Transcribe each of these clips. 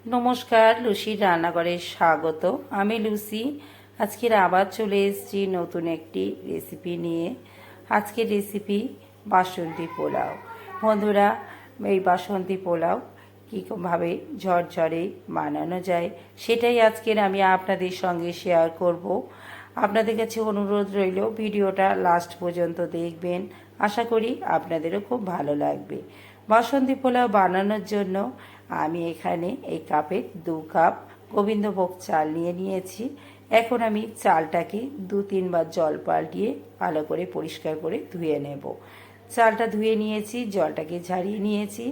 নমস্কার, লুসির রান্নাঘরে স্বাগত। আমি লুসি। আজকের আবার চলে এসেছি নতুন একটি রেসিপি নিয়ে। আজকের রেসিপি বাসন্তী পোলাও। বন্ধুরা, এই বাসন্তী পোলাও কীভাবে ঝরঝরে বানানো যায় সেটাই আজকের আমি আপনাদের সঙ্গে শেয়ার করব। আপনাদের কাছে অনুরোধ রইল ভিডিওটা লাস্ট পর্যন্ত দেখবেন। আশা করি আপনাদেরও খুব ভালো লাগবে। বাসন্তী পোলাও বানানোর জন্য আমি এখানে এই কাপে 2 কাপ গোবিন্দভোগ চাল নিয়েছি। এখন আমি চালটাকে 2-3 বার জল পাল্টিয়ে ভালো করে পরিষ্কার করে ধুয়ে নেব। চালটা ধুয়ে নিয়েছি, জলটাকে ঝারিয়ে নিয়েছি।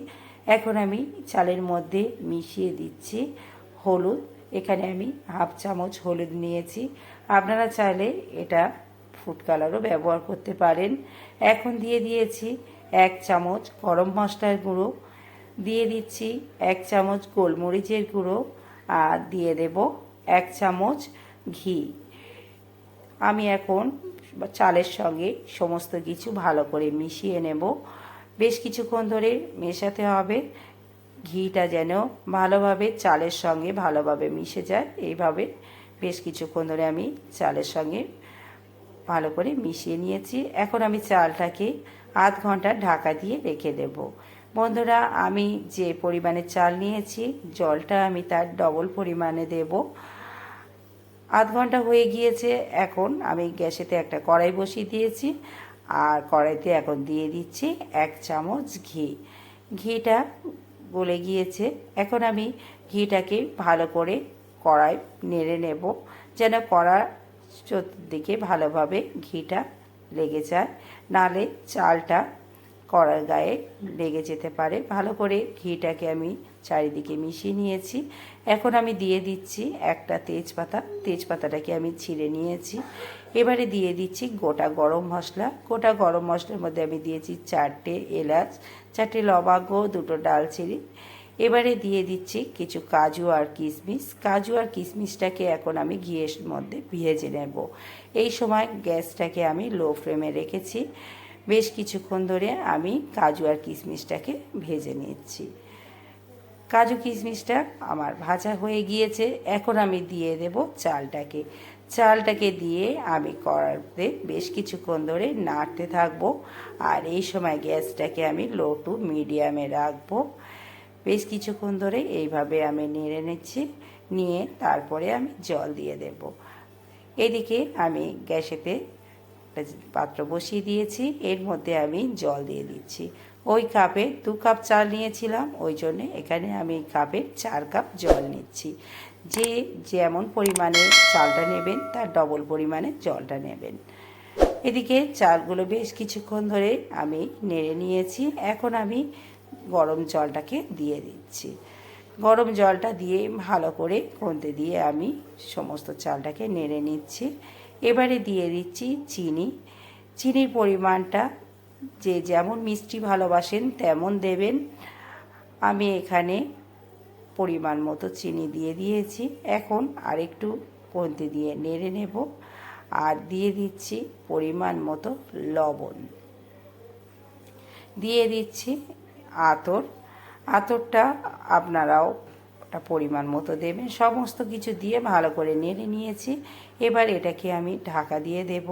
এখন আমি চালের মধ্যে মিশিয়ে দিচ্ছি হলুদ। এখানে আমি 1/2 চামচ হলুদ নিয়েছি। আপনারা চাইলে এটা ফুড কালারও ব্যবহার করতে পারেন। এখন দিয়ে দিয়েছি 1 চামচ গরম মশলার গুঁড়ো, দিয়ে দিচ্ছি 1 চামচ গোলমরিচের গুঁড়ো, আর দিয়ে দেব 1 চামচ ঘি। আমি এখন চালের সঙ্গে সমস্ত কিছু ভালো করে মিশিয়ে নেব। বেশ কিছুক্ষণ ধরে মেশাতে হবে, ঘিটা যেন ভালোভাবে চালের সঙ্গে ভালোভাবে মিশে যায়। এইভাবে বেশ কিছুক্ষণ ধরে আমি চালের সঙ্গে ভালো করে মিশিয়ে নিয়েছি। এখন আমি চালটাকে আধ ঘন্টা ঢাকা দিয়ে রেখে দেব। বন্ধুরা, আমি যে পরিমাণে চাল নিয়েছি জলটা আমি তার ডবল পরিমাণে দেব। আধ ঘন্টা হয়ে গিয়েছে। এখন আমি গ্যাসেতে একটা কড়াই বসিয়ে দিয়েছি, আর কড়াইতে এখন দিয়ে দিচ্ছি 1 চামচ ঘি। ঘিটা গলে গিয়েছে। এখন আমি ঘিটাকে ভালো করে কড়াই নেড়ে নেব, যেন কড়ার চতুর্দিকে ভালোভাবে ঘিটা লেগে যায়, নালে চালটা কড়ার গায়ে লেগে যেতে পারে। ভালো করে ঘিটাকে আমি চারিদিকে মিশিয়ে নিয়েছি। এখন আমি দিয়ে দিচ্ছি একটা তেজপাতা। তেজপাতাটাকে আমি ছিঁড়ে নিয়েছি। এবারে দিয়ে দিচ্ছি গোটা গরম মশলা। গোটা গরম মশলার মধ্যে আমি দিয়েছি 4টে এলাচ, 4টে লবঙ্গ, 2টো ডালচিনি। এবারে দিয়ে দিচ্ছি কিছু কাজু আর কিশমিশ। কাজু আর কিশমিশটাকে এখন আমি ঘিয়ের মধ্যে ভেজে নেব। এই সময় গ্যাসটাকে আমি লো ফ্লেমে রেখেছি। বেশ কিছুক্ষণ ধরে আমি কাজু আর কিশমিশটাকে ভেজে নিচ্ছি। কাজু কিশমিশটা আমার ভাজা হয়ে গিয়েছে। এখন আমি দিয়ে দেব চালটাকে। চালটাকে দিয়ে আমি কড়াইতে বেশ কিছুক্ষণ ধরে নাড়তে থাকবো, আর এই সময় গ্যাসটাকে আমি লো টু মিডিয়ামে রাখবো। বেশ কিছুক্ষণ ধরে এইভাবে আমি নেড়ে নিচ্ছি। নিয়ে তারপরে আমি জল দিয়ে দেব। এদিকে আমি গ্যাসেতে পাত্র বসিয়ে দিয়েছি, এর মধ্যে আমি জল দিয়ে দিচ্ছি। ওই কাপে 2 কাপ চাল নিয়েছিলাম, ওই জন্যে এখানে আমি কাপে 4 কাপ জল নিচ্ছি। যে যেমন পরিমাণে চালটা নেবেন তার ডবল পরিমাণে জলটা নেবেন। এদিকে চালগুলো বেশ কিছুক্ষণ ধরে আমি নেড়ে নিয়েছি। এখন আমি গরম জলটাকে দিয়ে দিচ্ছি। গরম জলটা দিয়ে ভালো করে খুন্তি দিয়ে আমি সমস্ত চালটাকে নেড়ে নিচ্ছি। এবারে দিয়ে দিচ্ছি চিনি। চিনির পরিমাণটা যে যেমন মিষ্টি ভালোবাসেন তেমন দেবেন। আমি এখানে পরিমাণ মতো চিনি দিয়ে দিয়েছি। এখন আরেকটু খুন্তি দিয়ে নেড়ে নেব, আর দিয়ে দিচ্ছি পরিমাণ মতো লবণ। দিয়ে দিচ্ছি আতর। আতরটা আপনারাও পরিমাণ মতো দেবেন। সমস্ত কিছু দিয়ে ভালো করে নেড়ে নিয়েছি। এবার এটাকে আমি ঢাকা দিয়ে দেব।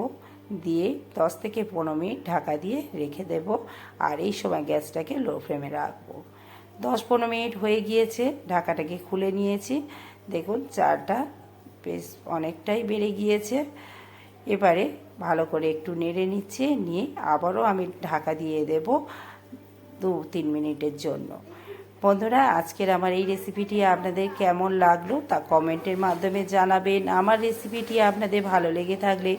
দিয়ে 10 থেকে 15 মিনিট ঢাকা দিয়ে রেখে দেব, আর এই সময় গ্যাসটাকে লো ফ্লেমে রাখবো। 10-15 মিনিট হয়ে গিয়েছে, ঢাকাটাকে খুলে নিয়েছি। দেখুন চালটা বেশ অনেকটাই বেড়ে গিয়েছে। এবারে ভালো করে একটু নেড়ে নিচ্ছে, নিয়ে আবারও আমি ঢাকা দিয়ে দেব 2-3 মিনিটের জন্য। বন্ধুরা, আজকের আমার এই রেসিপিটি আপনাদের কেমন লাগলো তা কমেন্টের মাধ্যমে জানাবেন। আমার রেসিপিটি আপনাদের ভালো লেগে থাকলে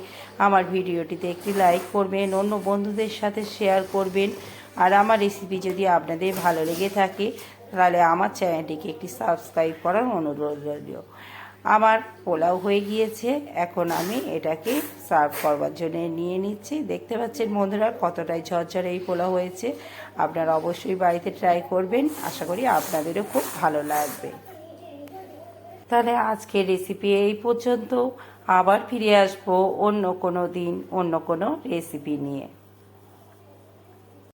আমার ভিডিওটিতে একটি লাইক করবেন, অন্য বন্ধুদের সাথে শেয়ার করবেন। আর আমার রেসিপি যদি আপনাদের ভালো লেগে থাকে তাহলে আমার চ্যানেলটিকে একটি সাবস্ক্রাইব করার অনুরোধ রইল। আমার পোলাও হয়ে গিয়েছে। এখন আমি এটাকে সার্ভ করবার জন্য নিয়ে নিচ্ছি। দেখতে পাচ্ছেন বন্ধুরা কতটাই ঝরঝরে এই পোলাও হয়েছে। আপনারা অবশ্যই বাড়িতে ট্রাই করবেন। আশা করি আপনাদেরও খুব ভালো লাগবে। তাহলে আজকের রেসিপি এই পর্যন্ত। আবার ফিরে আসবো অন্য কোনো দিন অন্য কোনো রেসিপি নিয়ে।